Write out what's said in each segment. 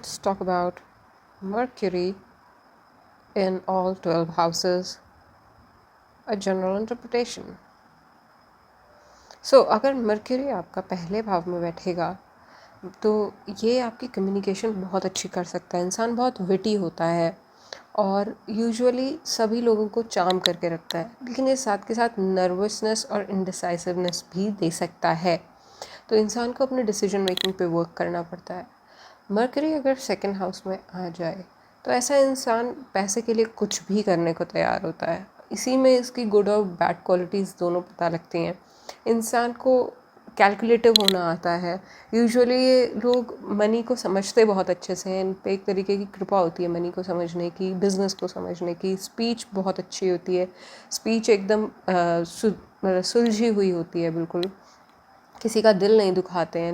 let's talk about Mercury in all 12 houses, a general interpretation. अगर mercury आपका पहले भाव में बैठेगा तो ये आपकी कम्युनिकेशन बहुत अच्छी कर सकता है। इंसान बहुत विटी होता है और यूजुअली सभी लोगों को चार्म करके रखता है, लेकिन ये साथ के साथ नर्वसनेस और इंडिसाइसिवनेस भी दे सकता है। तो इंसान को अपने डिसीजन मेकिंग पे वर्क करना पड़ता है। मर्करी अगर सेकंड हाउस में आ जाए तो ऐसा इंसान पैसे के लिए कुछ भी करने को तैयार होता है। इसी में इसकी गुड और बैड क्वालिटीज़ दोनों पता लगती हैं। इंसान को कैलकुलेटिव होना आता है। यूजुअली ये लोग मनी को समझते बहुत अच्छे से हैं। इन पे एक तरीके की कृपा होती है मनी को समझने की, बिज़नेस को समझने की। स्पीच बहुत अच्छी होती है। स्पीच एकदम सुलझी हुई होती है, बिल्कुल किसी का दिल नहीं दुखाते हैं।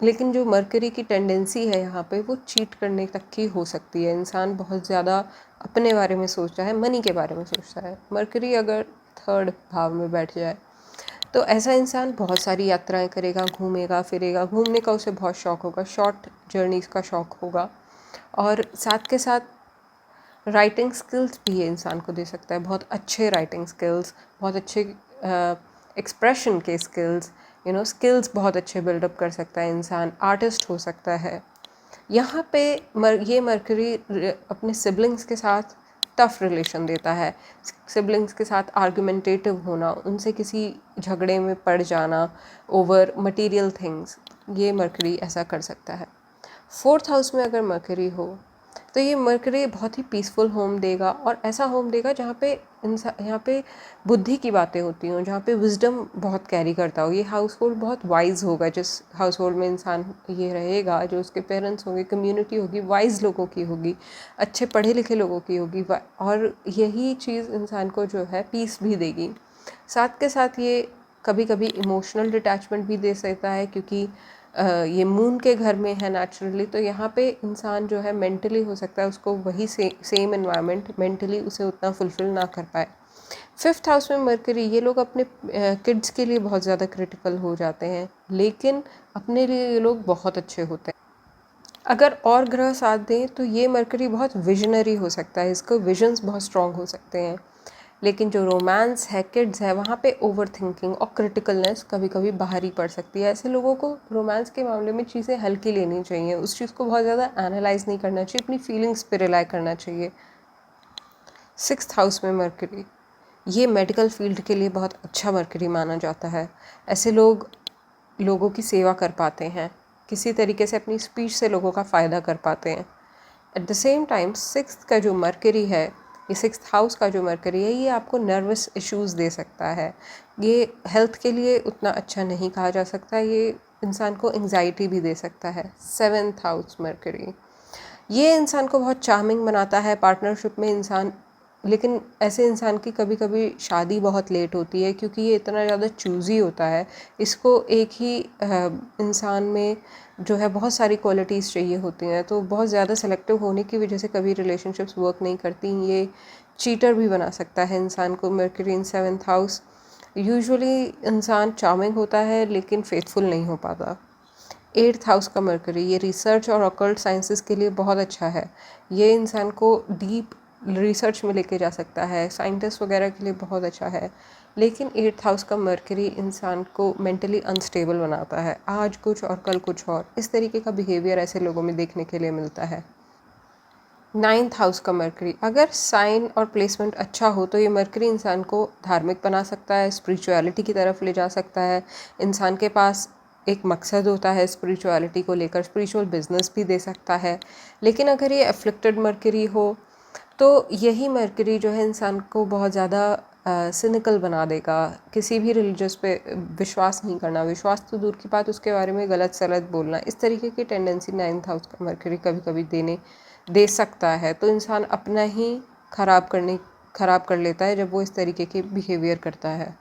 लेकिन जो मर्करी की टेंडेंसी है यहाँ पे, वो चीट करने तक की हो सकती है। इंसान बहुत ज़्यादा अपने बारे में सोचता है, मनी के बारे में सोचता है। मर्करी अगर थर्ड भाव में बैठ जाए तो ऐसा इंसान बहुत सारी यात्राएं करेगा, घूमेगा फिरेगा। घूमने का उसे बहुत शौक़ होगा, शॉर्ट जर्नीज़ का शौक़ होगा। और साथ के साथ राइटिंग स्किल्स भी ये इंसान को दे सकता है। बहुत अच्छे राइटिंग स्किल्स, बहुत अच्छे एक्सप्रेशन के स्किल्स, स्किल्स बहुत अच्छे बिल्डअप कर सकता है इंसान। आर्टिस्ट हो सकता है। यहाँ पे ये मर्करी अपने सिबलिंग्स के साथ टफ रिलेशन देता है। सिबलिंग्स के साथ आर्गुमेंटेटिव होना, उनसे किसी झगड़े में पड़ जाना ओवर मटेरियल थिंग्स, ये मर्करी ऐसा कर सकता है। फोर्थ हाउस में अगर मर्करी हो तो ये मर्करी बहुत ही पीसफुल होम देगा, और ऐसा होम देगा यहाँ पे बुद्धि की बातें होती हों, जहाँ पे विजडम बहुत कैरी करता हो। ये हाउस होल्ड बहुत वाइज होगा। जिस हाउस होल्ड में इंसान ये रहेगा, जो उसके पेरेंट्स होंगे, कम्युनिटी होगी, वाइज लोगों की होगी, अच्छे पढ़े लिखे लोगों की होगी, और यही चीज़ इंसान को जो है पीस भी देगी। साथ के साथ ये कभी कभी इमोशनल डिटैचमेंट भी दे सकता है, क्योंकि ये मून के घर में है नेचुरली। तो यहाँ पे इंसान जो है मेंटली हो सकता है उसको वही सेम एनवायरनमेंट मेंटली उसे उतना फुलफिल ना कर पाए। फिफ्थ हाउस में मर्करी, ये लोग अपने किड्स के लिए बहुत ज़्यादा क्रिटिकल हो जाते हैं, लेकिन अपने लिए ये लोग बहुत अच्छे होते हैं। अगर और ग्रह साथ दें तो ये मर्करी बहुत विजनरी हो सकता है। इसको विजन्स बहुत स्ट्रॉन्ग हो सकते हैं। लेकिन जो रोमांस है, किड्स है, वहाँ पे ओवर थिंकिंग और क्रिटिकलनेस कभी कभी बाहर ही पड़ सकती है। ऐसे लोगों को रोमांस के मामले में चीज़ें हल्की लेनी चाहिए। उस चीज़ को बहुत ज़्यादा एनालाइज नहीं करना चाहिए, अपनी फीलिंग्स पे रिलाई करना चाहिए। सिक्स्थ हाउस में मर्करी, ये मेडिकल फील्ड के लिए बहुत अच्छा मर्करी माना जाता है। ऐसे लोग लोगों की सेवा कर पाते हैं, किसी तरीके से अपनी स्पीच से लोगों का फ़ायदा कर पाते हैं। At the same time sixth का जो मर्करी है, ये सिक्स्थ हाउस का जो मर्करी है, ये आपको नर्वस इश्यूज़ दे सकता है। ये हेल्थ के लिए उतना अच्छा नहीं कहा जा सकता। ये इंसान को एंग्जाइटी भी दे सकता है। सेवेंथ हाउस मर्करी, ये इंसान को बहुत चार्मिंग बनाता है पार्टनरशिप में इंसान। लेकिन ऐसे इंसान की कभी कभी शादी बहुत लेट होती है, क्योंकि ये इतना ज़्यादा चूज़ी होता है। इसको एक ही इंसान में जो है बहुत सारी क्वालिटीज़ चाहिए होती हैं, तो बहुत ज़्यादा सेलेक्टिव होने की वजह से कभी रिलेशनशिप्स वर्क नहीं करती। ये चीटर भी बना सकता है इंसान को। मर्करी इन सेवेंथ हाउस, यूजुअली इंसान चार्मिंग होता है लेकिन फेथफुल नहीं हो पाता। एट्थ हाउस का मर्करी, ये रिसर्च और ऑकल्ट साइंसेस के लिए बहुत अच्छा है। ये इंसान को डीप रिसर्च में लेके जा सकता है, साइंटिस्ट वगैरह के लिए बहुत अच्छा है। लेकिन एट्थ हाउस का मर्करी इंसान को मेंटली अनस्टेबल बनाता है। आज कुछ और कल कुछ और, इस तरीके का बिहेवियर ऐसे लोगों में देखने के लिए मिलता है। नाइन्थ हाउस का मर्करी, अगर साइन और प्लेसमेंट अच्छा हो तो ये मर्करी इंसान को धार्मिक बना सकता है, स्पिरिचुअलिटी की तरफ ले जा सकता है। इंसान के पास एक मकसद होता है स्पिरिचुअलिटी को लेकर, स्पिरिचुअल बिजनेस भी दे सकता है। लेकिन अगर ये अफ्लिक्टेड मर्करी हो तो यही मर्करी जो है इंसान को बहुत ज़्यादा सिनिकल बना देगा। किसी भी रिलीजियस पे विश्वास नहीं करना, विश्वास तो दूर की बात, उसके बारे में गलत सलत बोलना, इस तरीके की टेंडेंसी नाइन्थ हाउस का मर्करी कभी कभी दे सकता है। तो इंसान अपना ही ख़राब कर लेता है जब वो इस तरीके के बिहेवियर करता है।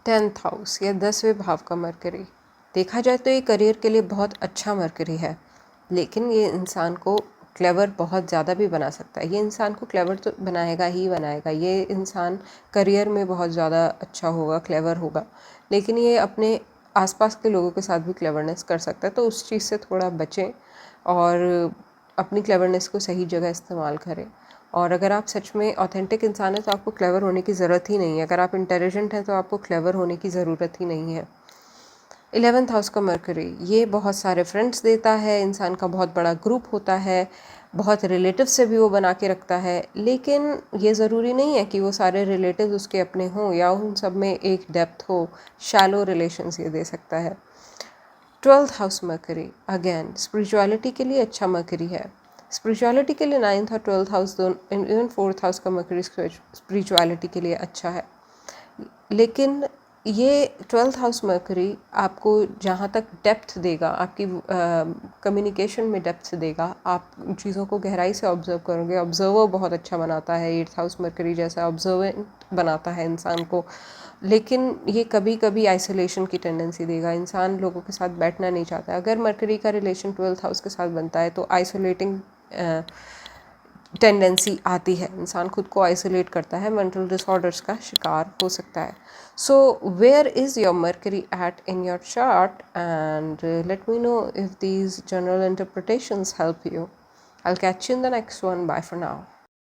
टेंथ हाउस या 10वें भाव का मर्करी, देखा जाए तो ये करियर के लिए बहुत अच्छा मर्करी है, लेकिन ये इंसान को क्लेवर बहुत ज़्यादा भी बना सकता है। ये इंसान को क्लेवर तो बनाएगा ही बनाएगा। ये इंसान करियर में बहुत ज़्यादा अच्छा होगा, क्लेवर होगा, लेकिन ये अपने आसपास के लोगों के साथ भी क्लेवरनेस कर सकता है, तो उस चीज़ से थोड़ा बचें और अपनी क्लेवरनेस को सही जगह इस्तेमाल करें। और अगर आप सच में ऑथेंटिक इंसान हैं तो आपको क्लेवर होने की ज़रूरत ही नहीं है। अगर आप इंटेलिजेंट हैं तो आपको क्लेवर होने की ज़रूरत ही नहीं है। 11th हाउस का मरकरी, ये बहुत सारे फ्रेंड्स देता है, इंसान का बहुत बड़ा ग्रुप होता है, बहुत रिलेटिव से भी वो बना के रखता है, लेकिन ये ज़रूरी नहीं है कि वो सारे रिलेटिव उसके अपने हों या उन सब में एक डेप्थ हो। शैलो रिलेशंस ये दे सकता है। 12th house mercury, again spirituality के लिए अच्छा मरकरी है। स्पिरिचुअलिटी के लिए 9th और 12th हाउस दोनों, इवन 4th हाउस का मरकरी स्पिरिचुअलिटी के लिए अच्छा है। लेकिन ये 12th हाउस मरकरी आपको जहाँ तक डेप्थ देगा, आपकी कम्युनिकेशन में डेप्थ देगा, आप चीज़ों को गहराई से ऑब्जर्व करोगे। ऑब्जर्वर बहुत अच्छा बनाता है 8th हाउस मरकरी, जैसा ऑब्जर्वेंट बनाता है इंसान को। लेकिन ये कभी कभी आइसोलेशन की टेंडेंसी देगा, इंसान लोगों के साथ बैठना नहीं चाहता। अगर मरकरी का रिलेशन 12th हाउस के साथ बनता है तो आइसोलेटिंग टेंडेंसी आती है, इंसान खुद को आइसोलेट करता है, मेंटल डिसऑर्डर्स का शिकार हो सकता है। So where is your Mercury at in your chart, and let me know if these general interpretations help you. I'll catch you in the next one. Bye for now.